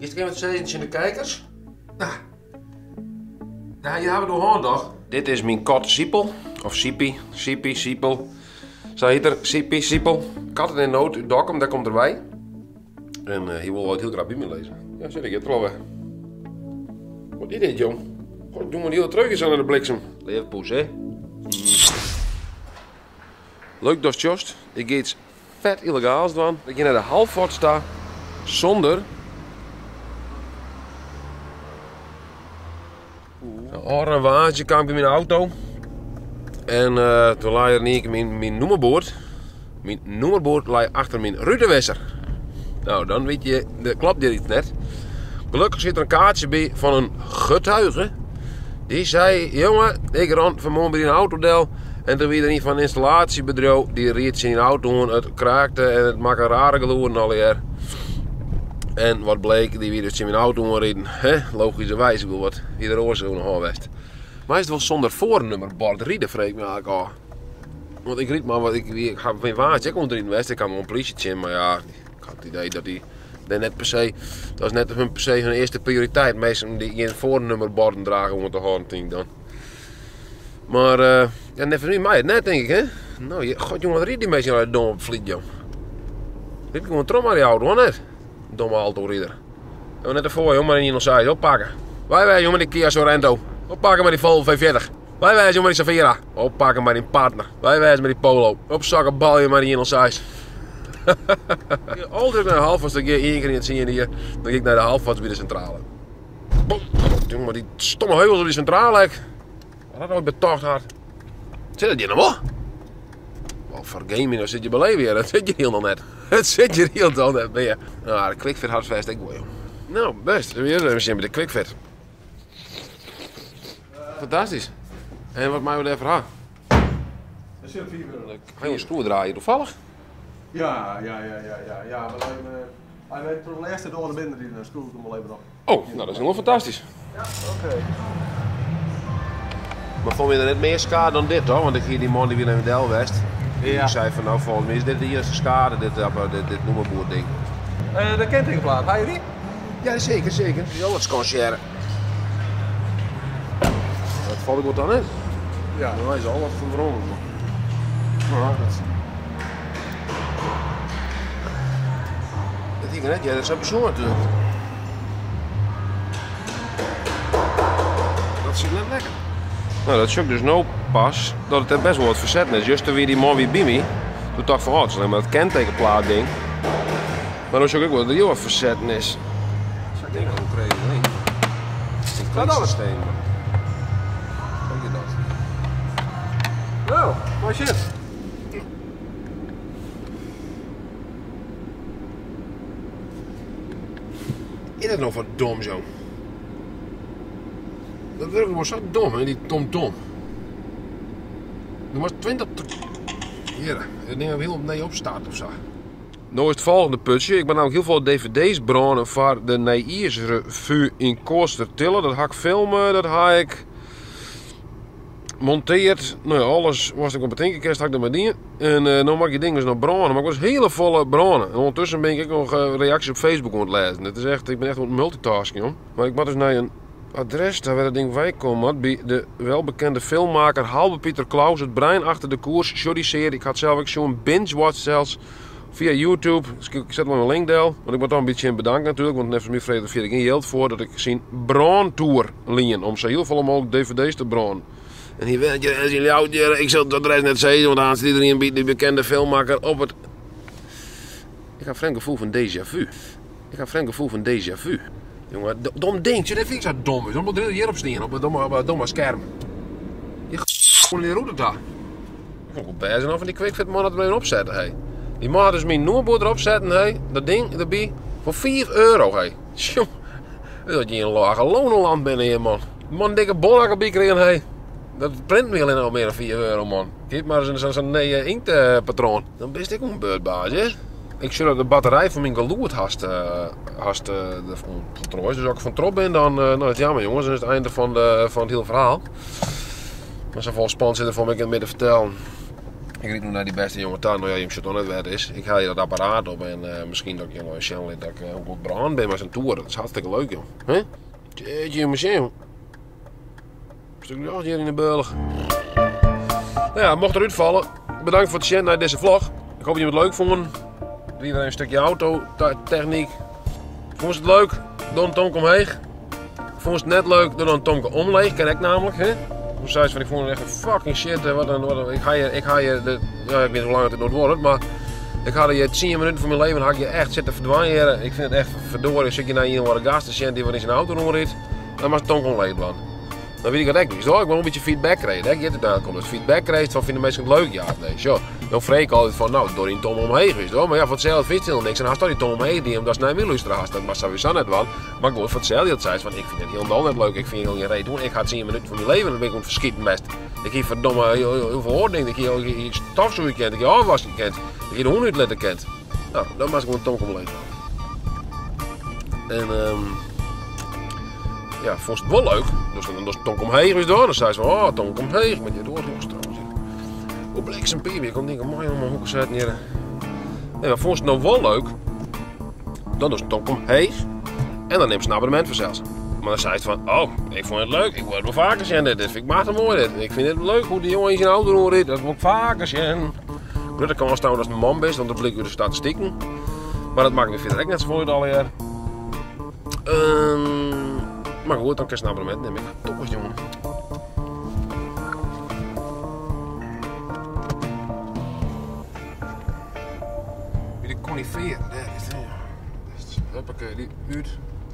Is er iemand steeds in de kijkers? Nou. Ja, hier hebben we de hand toch? Dit is mijn kat Siepel. Of Siepie, Siepel. Zo heet er, Siepel. Katten in nood, uit Dokkum, daar komt erbij. En hier wil ik heel graag bij me lezen. Ja, zit ik hier trouwens. Wat is dit, jong? God, doe maar die hele trucjes aan de bliksem. Leerpoes, hè? Leuk dat Jost. Ik ga iets vet illegaals doen. Dat je naar de Halfort staat zonder... Een waantje kwam in mijn auto. En toen lag er niet mijn nummerbord. Mijn nummerbord lag achter mijn ruitenwisser. Nou, dan weet je, dat klopt dit iets net. Gelukkig zit er een kaartje bij van een getuige. Die zei, jongen, ik ran vanmorgen bij een autodel. En toen weer er niet van een installatiebedrijf. Die reed zijn auto, het kraakte en het maakte rare geluiden alweer. En wat bleek, die weer dus in mijn auto reden. Logischerwijs, ik wil wat ieder oorzaak nog geweest. Maar is het wel zonder voornummerbord rieden, vreeg ik me eigenlijk al. Want ik ried maar wat ik ga geen waantje, ik onder in West, ik had een politietje, maar ja, ik had het idee dat die net per se, dat is net per se hun eerste prioriteit. Mensen die geen voornummerborden dragen om te horen, dan. Maar ja, net voor mij net denk ik, hè. Nou, god jongen, wat ried die mensen uit de dom op het vliet, joh. Ried gewoon trom aan die auto, hoor net. Domme autorijder. En net ervoor, jongen, maar in ons zei, oppakken. Wij, jongen, die Kia Sorento. Oppakken met die Volvo V40. Wij, jongen, die Savira. Oppakken met die partner. Wij, met die Polo. Opzakken balje met die in ons huis. Altijd naar de Halfort, dan ga je één keer in het zien hier. Dan ga ik naar de Halfort bij de centrale. Jongen, maar die stomme heuvels op die centrale. Wat had ooit betocht hard. Zit het hier nog wel? Wel, voor gaming, dan zit je beleven weer. Dat zit je heel nog net. Het zit je heel nog net meer. Nou, de QuickFit houdt vast, ik wil. Nou, best. We zijn bij de QuickFit. Fantastisch. En wat maken we even aan? Dat zit 4 euro. Ga je een stoel draaien toevallig? Ja. Maar hij weet voor de laatste door de binnen die naar school komt wel even nog. Oh, nou dat is helemaal fantastisch. Ja, oké. Maar vond je er net meer schade dan dit hoor? Want ik hier die man die weer naar Del West. Ja. Ik zei van nou volgens mij is dit de eerste schade, dit noemerboer ding. De kentekenplaat, ga je die? Ja, zeker. Ja, wat sconcière. Dat valt ik wat dan in. Ja. Hij is al wat verwrongen. Dat denk ik net, ja, dat is een persoon natuurlijk. Dat zit net lekker. Nou, dat zoek dus nou pas dat het er best wel wat verzetten is. Juist weer die man wie bij me. Toen dacht ik van, oh, het is alleen maar het kentekenplaat ding. Maar dan zoek ik wel dat er heel wat verzetten is. Ik denk dat ik kreeg, nee. Een kliksysteem. Kijk je dat? Nou, mooi shit. Is dat nou wat dom zo? Dat werkt gewoon zo dom, hè, die tom. Er was 20... Hier, ik denk dat heel op nee opstaat of zo. Nou is het volgende putje. Ik ben namelijk heel veel dvd's bronnen voor de Nijers Revue in Koostertillen. Dat ga ik filmen, dat ga ik monteerd. Nou ja, alles was ik op het tinkerkast, had ik er maar dingen. En nu mag je dingen dus nog bronnen, maar ik was hele volle bronnen. En ondertussen ben ik nog reacties op Facebook aan het lezen. Het is echt, ik ben echt aan het multitasken, joh. Maar ik moet dus naar een adres, daar waar dat ding bij komen, bij de welbekende filmmaker Halbe Pieter Klaus, het brein achter de koers, Jody Seer. Ik had zelf ook zo'n binge-watch zelfs via YouTube. Dus ik zet wel een link deel. Want ik moet daar een beetje in bedanken natuurlijk, want net als mij vrede ik geen geld voor dat ik zien Brauntour lien om zo heel veel mogelijk dvd's te bronnen. En hier weet je, als jullie oud, ik zal het adres net zeggen, want dan zit iedereen bij die bekende filmmaker op het. Ik heb een gevoel van déjà vu. Jongen, dom dingetje, dat vind ik zo dom. Dan moet je hierop staan, op het domme scherm. Je gewoon in de route daar. Ik kan ook bij zijn of van die QuickFit man dat erin opzetten, hey. Die man had dus mijn noemerboord erop zetten, hey. Dat ding erbij voor 4 euro, hey. Tjoh, dat je in een lage lonenland bent hier, man. Man, dikke bonakken bijkregen, hey. Dat print me alleen al meer dan 4 euro, man. Geef maar eens zo'n inktpatroon. Dan ben ik ook een beurtbaas, hè. Ik zie dat de batterij van mijn geloerd hast vertrooid. Dus als ik van trop ben, dan nou, het jammer jongens, dan is het einde van het hele verhaal. Maar zo vol spannend zit er voor mij in het midden vertellen. Ik riep nu naar die beste jongen Tan, nou ja, je hem net werd is. Ik haal je dat apparaat op en misschien dat ik je nog eens zien dat ik ook wat brand ben met zijn toer. Dat is hartstikke leuk, joh. Hè? Jeetje, museum. Een stukje jacht hier in de Burg. Nou ja, mocht eruit vallen, bedankt voor het zien naar deze vlog. Ik hoop dat je het leuk vond. Iedereen een stukje autotechniek. Vond je het leuk? Doe een tonk omheen. Vond je het net leuk? Doe dan een tonk omleeg. Ken ik namelijk, hè? Toen zei ze van, ik vond het echt een fucking shit. Ik ga je ja, ik weet niet hoe lang het nog wordt, maar ik ga je 10 minuten van mijn leven had je echt zitten verdwijnen. Ik vind het echt verdorie. Zit je naar een waar de gasten die wat in zijn auto rondrijdt, dan mag het tonk omleeg van. Dan weet ik dat ik niet. Ik wil een beetje feedback krijgen. Je hebt het aankomt. Dus feedback krijgt van vinden mensen het leuk? Ja, nee. Zo. Dan vreek ik altijd van, nou, door die tom omheen is. Maar ja, voor hetzelfde vindt hij niks. En als die tom omheen die omdat ze naar luisteren haast, dat was sowieso net wel. Maar goed, voor hetzelfde dat zei van, ik vind het heel net leuk. Ik vind het heel geen reet doen. Ik ga het 10 minuten van mijn leven. Dan ben ik gewoon verschieten best. Ik heb verdomme heel veel hoordingen. Ik heb stofzoeien kent. Ik heb afwas gekend. Ik heb de hond uitletten kent. Nou, dan was ik gewoon een tom omheen. En ja, vond het wel leuk. Dus dan Tonk omheen is door. Dan zei ze van, oh, Tonk omheen. Met je doorhoeks trouwens. Hoe bleek zijn pier weer? Ik kon denken, mooi om mijn hoeken zetten hier. Nee, maar vond ze het nou wel leuk. Dan dus Tonk omheen. En dan neemt ze een abonnement voor zelfs. Maar dan zei ze van, oh, ik vond het leuk. Ik wil het wel vaker zien. Dit vind ik machtig mooi. Dit. Ik vind het leuk hoe die jongen in zijn auto rondrijdt. Dat wil ik vaker zien. Dat kan wel staan als mijn man is, want dat blijkt uit de statistieken. Maar dat maakt me verder ook net zo voor het al jaar. Maar goed, dan kan je een abonnement nemen. Toppers, jongen. Wie de coniferen, daar is het. Hoppakee, die uit.